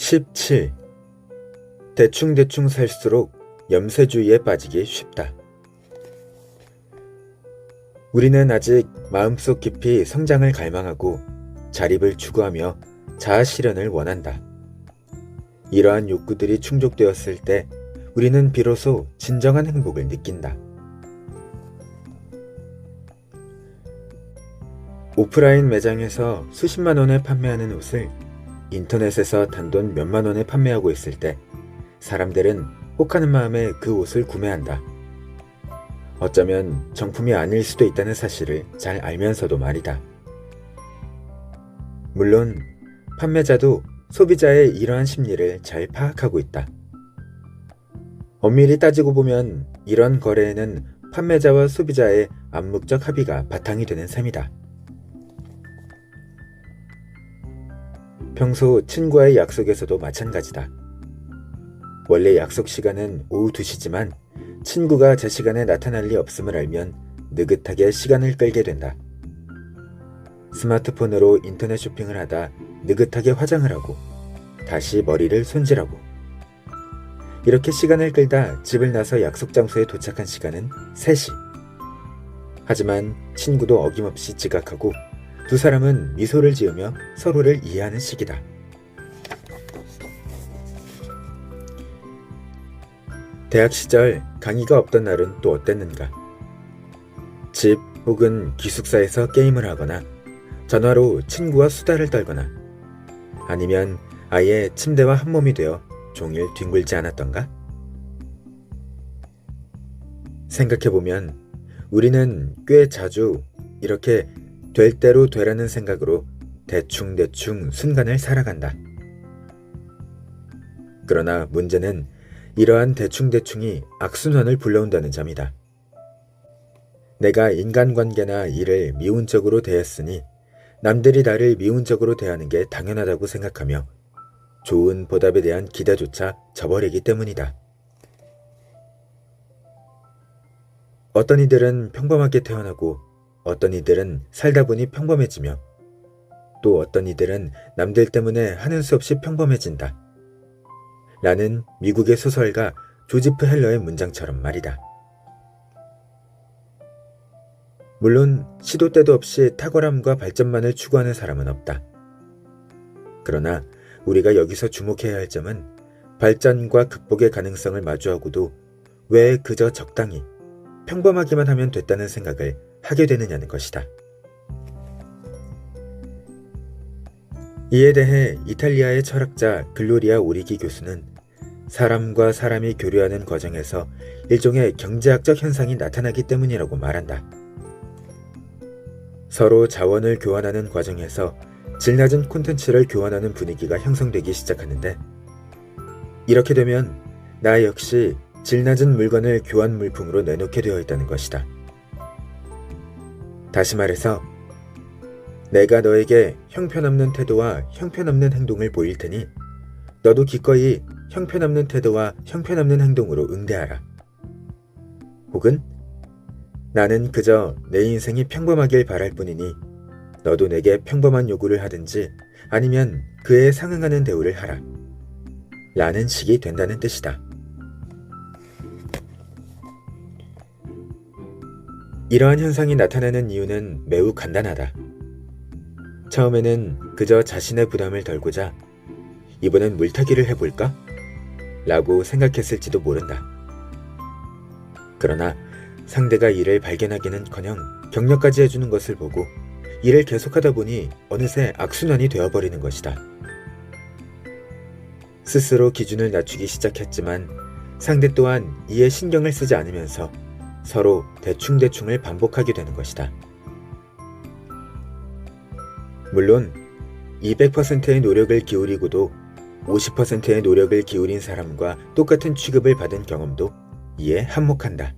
17. 대충대충 살수록 염세주의에 빠지기 쉽다. 우리는 아직 마음속 깊이 성장을 갈망하고 자립을 추구하며 자아 실현을 원한다. 이러한 욕구들이 충족되었을 때 우리는 비로소 진정한 행복을 느낀다. 오프라인 매장에서 수십만 원에 판매하는 옷을 인터넷에서 단돈 몇만 원에 판매하고 있을 때 사람들은 혹하는 마음에 그 옷을 구매한다. 어쩌면 정품이 아닐 수도 있다는 사실을 잘 알면서도 말이다. 물론 판매자도 소비자의 이러한 심리를 잘 파악하고 있다. 엄밀히 따지고 보면 이런 거래에는 판매자와 소비자의 암묵적 합의가 바탕이 되는 셈이다. 평소 친구와의 약속에서도 마찬가지다. 원래 약속 시간은 오후 2시지만 친구가 제 시간에 나타날 리 없음을 알면 느긋하게 시간을 끌게 된다. 스마트폰으로 인터넷 쇼핑을 하다 느긋하게 화장을 하고 다시 머리를 손질하고 이렇게 시간을 끌다 집을 나서 약속 장소에 도착한 시간은 3시. 하지만 친구도 어김없이 지각하고 두 사람은 미소를 지으며 서로를 이해하는 시기다. 대학 시절 강의가 없던 날은 또 어땠는가? 집 혹은 기숙사에서 게임을 하거나 전화로 친구와 수다를 떨거나 아니면 아예 침대와 한몸이 되어 종일 뒹굴지 않았던가? 생각해보면 우리는 꽤 자주 이렇게 될 대로 되라는 생각으로 대충대충 순간을 살아간다. 그러나 문제는 이러한 대충대충이 악순환을 불러온다는 점이다. 내가 인간관계나 일을 미운적으로 대했으니 남들이 나를 미운적으로 대하는 게 당연하다고 생각하며 좋은 보답에 대한 기대조차 저버리기 때문이다. 어떤 이들은 평범하게 태어나고 어떤 이들은 살다 보니 평범해지며 또 어떤 이들은 남들 때문에 하는 수 없이 평범해진다. 라는 미국의 소설가 조지프 헬러의 문장처럼 말이다. 물론 시도 때도 없이 탁월함과 발전만을 추구하는 사람은 없다. 그러나 우리가 여기서 주목해야 할 점은 발전과 극복의 가능성을 마주하고도 왜 그저 적당히 평범하기만 하면 됐다는 생각을 하게 되느냐는 것이다. 이에 대해 이탈리아의 철학자 글로리아 오리기 교수는 사람과 사람이 교류하는 과정에서 일종의 경제학적 현상이 나타나기 때문이라고 말한다. 서로 자원을 교환하는 과정에서 질 낮은 콘텐츠를 교환하는 분위기가 형성되기 시작하는데 이렇게 되면 나 역시 질 낮은 물건을 교환 물품으로 내놓게 되어 있다는 것이다. 다시 말해서 내가 너에게 형편없는 태도와 형편없는 행동을 보일 테니 너도 기꺼이 형편없는 태도와 형편없는 행동으로 응대하라. 혹은 나는 그저 내 인생이 평범하길 바랄 뿐이니 너도 내게 평범한 요구를 하든지 아니면 그에 상응하는 대우를 하라. 라는 식이 된다는 뜻이다. 이러한 현상이 나타나는 이유는 매우 간단하다. 처음에는 그저 자신의 부담을 덜고자 이번엔 물타기를 해볼까? 라고 생각했을지도 모른다. 그러나 상대가 이를 발견하기는커녕 격려까지 해주는 것을 보고 일을 계속하다 보니 어느새 악순환이 되어버리는 것이다. 스스로 기준을 낮추기 시작했지만 상대 또한 이에 신경을 쓰지 않으면서 서로 대충대충을 반복하게 되는 것이다. 물론 200%의 노력을 기울이고도 50%의 노력을 기울인 사람과 똑같은 취급을 받은 경험도 이에 한몫한다.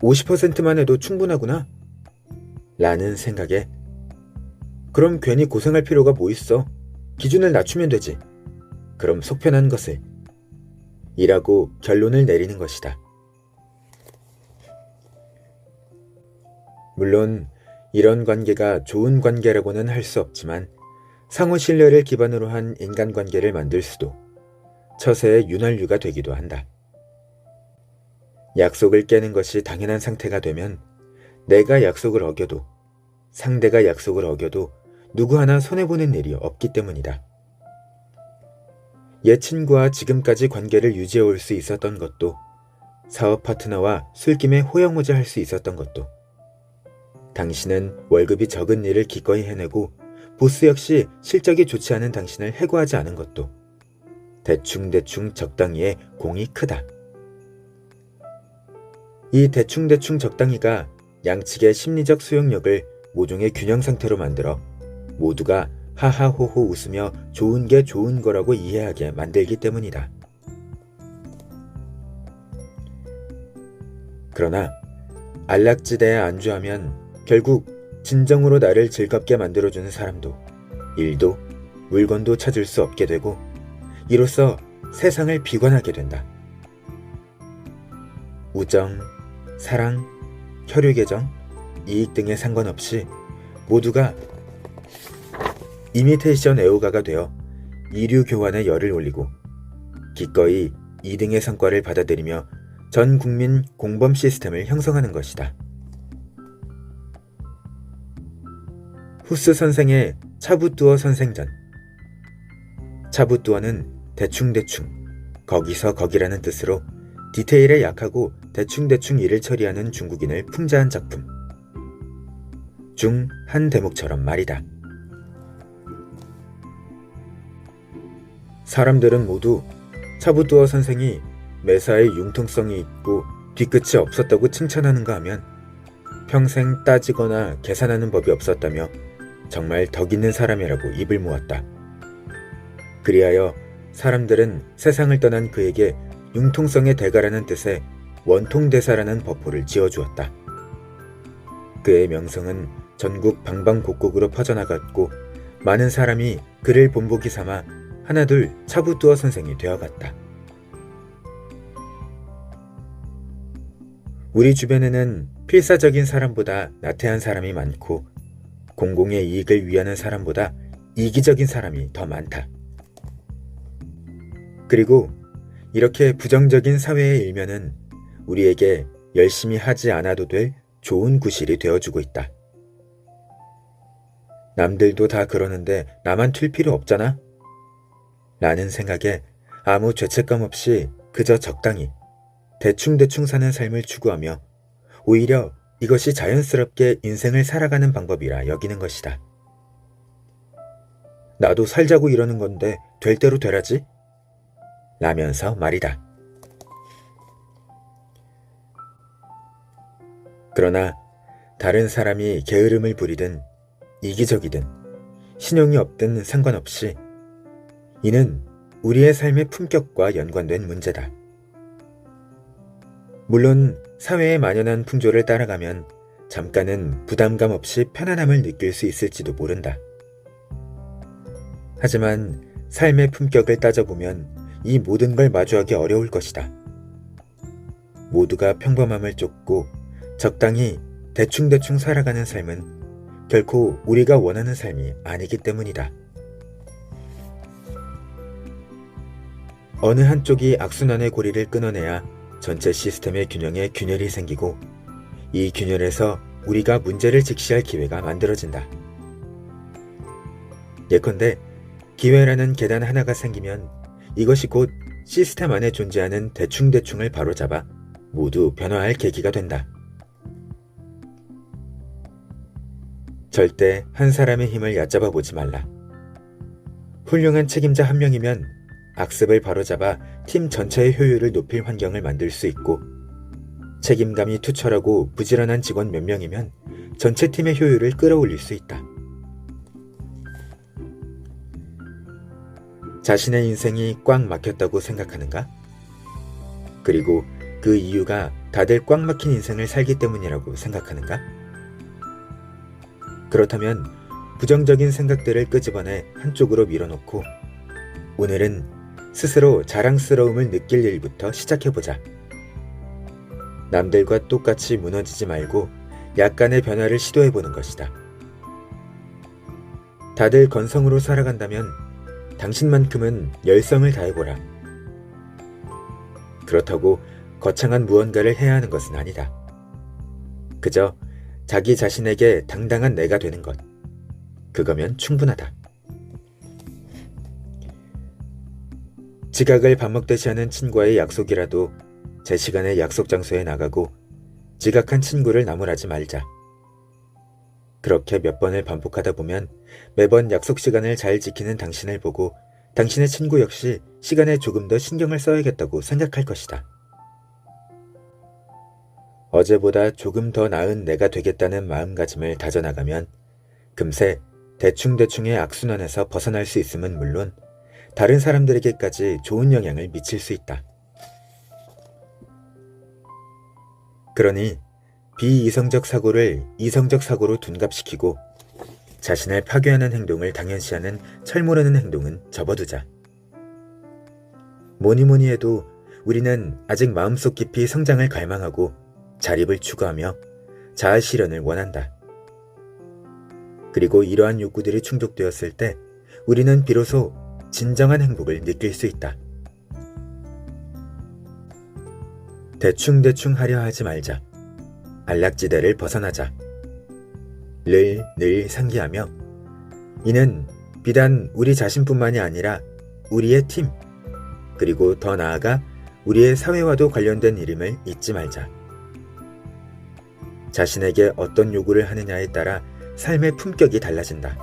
50%만 해도 충분하구나 라는 생각에 그럼 괜히 고생할 필요가 뭐 있어. 기준을 낮추면 되지. 그럼 속편한 것을 이라고 결론을 내리는 것이다. 물론 이런 관계가 좋은 관계라고는 할 수 없지만 상호 신뢰를 기반으로 한 인간관계를 만들 수도 처세의 윤활유가 되기도 한다. 약속을 깨는 것이 당연한 상태가 되면 내가 약속을 어겨도 상대가 약속을 어겨도 누구 하나 손해보는 일이 없기 때문이다. 옛 친구와 지금까지 관계를 유지해올 수 있었던 것도 사업 파트너와 술김에 호영호재 할 수 있었던 것도 당신은 월급이 적은 일을 기꺼이 해내고 보스 역시 실적이 좋지 않은 당신을 해고하지 않은 것도 대충대충 적당히의 공이 크다. 이 대충대충 적당히가 양측의 심리적 수용력을 모종의 균형 상태로 만들어 모두가 하하호호 웃으며 좋은 게 좋은 거라고 이해하게 만들기 때문이다. 그러나 안락지대에 안주하면 결국 진정으로 나를 즐겁게 만들어주는 사람도 일도 물건도 찾을 수 없게 되고 이로써 세상을 비관하게 된다. 우정, 사랑, 혈육애정, 이익 등에 상관없이 모두가 이미테이션 애호가가 되어 이류 교환의 열을 올리고 기꺼이 2등의 성과를 받아들이며 전 국민 공범 시스템을 형성하는 것이다. 후스 선생의 차부뚜어 선생전. 차부뚜어는 대충대충, 거기서 거기라는 뜻으로 디테일에 약하고 대충대충 일을 처리하는 중국인을 풍자한 작품 중 한 대목처럼 말이다. 사람들은 모두 차부뚜어 선생이 매사에 융통성이 있고 뒤끝이 없었다고 칭찬하는가 하면 평생 따지거나 계산하는 법이 없었다며 정말 덕 있는 사람이라고 입을 모았다. 그리하여 사람들은 세상을 떠난 그에게 융통성의 대가라는 뜻의 원통대사라는 법호를 지어주었다. 그의 명성은 전국 방방곡곡으로 퍼져나갔고 많은 사람이 그를 본보기 삼아 하나둘 차부뚜어 선생이 되어갔다. 우리 주변에는 필사적인 사람보다 나태한 사람이 많고 공공의 이익을 위하는 사람보다 이기적인 사람이 더 많다. 그리고 이렇게 부정적인 사회의 일면은 우리에게 열심히 하지 않아도 될 좋은 구실이 되어주고 있다. 남들도 다 그러는데 나만 튈 필요 없잖아? 라는 생각에 아무 죄책감 없이 그저 적당히 대충대충 사는 삶을 추구하며 오히려 이것이 자연스럽게 인생을 살아가는 방법이라 여기는 것이다. 나도 살자고 이러는 건데 될 대로 되라지? 라면서 말이다. 그러나 다른 사람이 게으름을 부리든 이기적이든 신용이 없든 상관없이 이는 우리의 삶의 품격과 연관된 문제다. 물론 사회에 만연한 풍조를 따라가면 잠깐은 부담감 없이 편안함을 느낄 수 있을지도 모른다. 하지만 삶의 품격을 따져보면 이 모든 걸 마주하기 어려울 것이다. 모두가 평범함을 쫓고 적당히 대충대충 살아가는 삶은 결코 우리가 원하는 삶이 아니기 때문이다. 어느 한쪽이 악순환의 고리를 끊어내야 전체 시스템의 균형에 균열이 생기고 이 균열에서 우리가 문제를 직시할 기회가 만들어진다. 예컨대 기회라는 계단 하나가 생기면 이것이 곧 시스템 안에 존재하는 대충대충을 바로잡아 모두 변화할 계기가 된다. 절대 한 사람의 힘을 얕잡아 보지 말라. 훌륭한 책임자 한 명이면 악습을 바로잡아 팀 전체의 효율을 높일 환경을 만들 수 있고 책임감이 투철하고 부지런한 직원 몇 명이면 전체 팀의 효율을 끌어올릴 수 있다. 자신의 인생이 꽉 막혔다고 생각하는가? 그리고 그 이유가 다들 꽉 막힌 인생을 살기 때문이라고 생각하는가? 그렇다면 부정적인 생각들을 끄집어내 한쪽으로 밀어놓고 오늘은 스스로 자랑스러움을 느낄 일부터 시작해보자. 남들과 똑같이 무너지지 말고 약간의 변화를 시도해보는 것이다. 다들 건성으로 살아간다면 당신만큼은 열성을 다해보라. 그렇다고 거창한 무언가를 해야 하는 것은 아니다. 그저 자기 자신에게 당당한 내가 되는 것. 그거면 충분하다. 지각을 밥 먹듯이 하는 친구와의 약속이라도 제 시간에 약속 장소에 나가고 지각한 친구를 나무라지 말자. 그렇게 몇 번을 반복하다 보면 매번 약속 시간을 잘 지키는 당신을 보고 당신의 친구 역시 시간에 조금 더 신경을 써야겠다고 생각할 것이다. 어제보다 조금 더 나은 내가 되겠다는 마음가짐을 다져나가면 금세 대충대충의 악순환에서 벗어날 수 있음은 물론 다른 사람들에게까지 좋은 영향을 미칠 수 있다. 그러니 비이성적 사고를 이성적 사고로 둔갑시키고 자신을 파괴하는 행동을 당연시하는 철모르는 행동은 접어두자. 뭐니뭐니 해도 우리는 아직 마음속 깊이 성장을 갈망하고 자립을 추구하며 자아 실현을 원한다. 그리고 이러한 욕구들이 충족되었을 때 우리는 비로소 진정한 행복을 느낄 수 있다. 대충대충 하려 하지 말자. 안락지대를 벗어나자. 늘 상기하며 이는 비단 우리 자신뿐만이 아니라 우리의 팀, 그리고 더 나아가 우리의 사회와도 관련된 일임을 잊지 말자. 자신에게 어떤 요구를 하느냐에 따라 삶의 품격이 달라진다.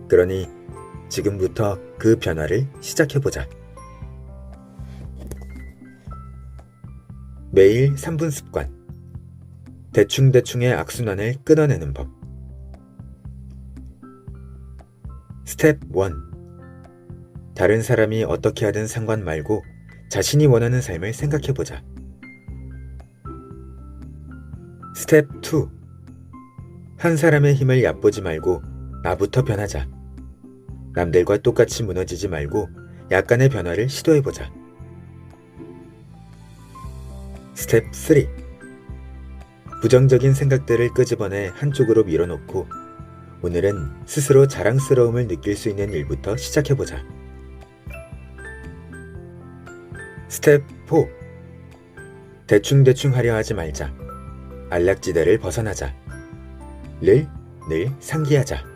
그러니 지금부터 그 변화를 시작해보자. 매일 3분 습관. 대충대충의 악순환을 끊어내는 법. 스텝 1. 다른 사람이 어떻게 하든 상관 말고 자신이 원하는 삶을 생각해보자. 스텝 2. 한 사람의 힘을 얕보지 말고 나부터 변하자. 남들과 똑같이 무너지지 말고 약간의 변화를 시도해보자. 스텝 3. 부정적인 생각들을 끄집어내 한쪽으로 밀어놓고 오늘은 스스로 자랑스러움을 느낄 수 있는 일부터 시작해보자. 스텝 4. 대충대충 하려 하지 말자. 안락지대를 벗어나자. 늘 상기하자.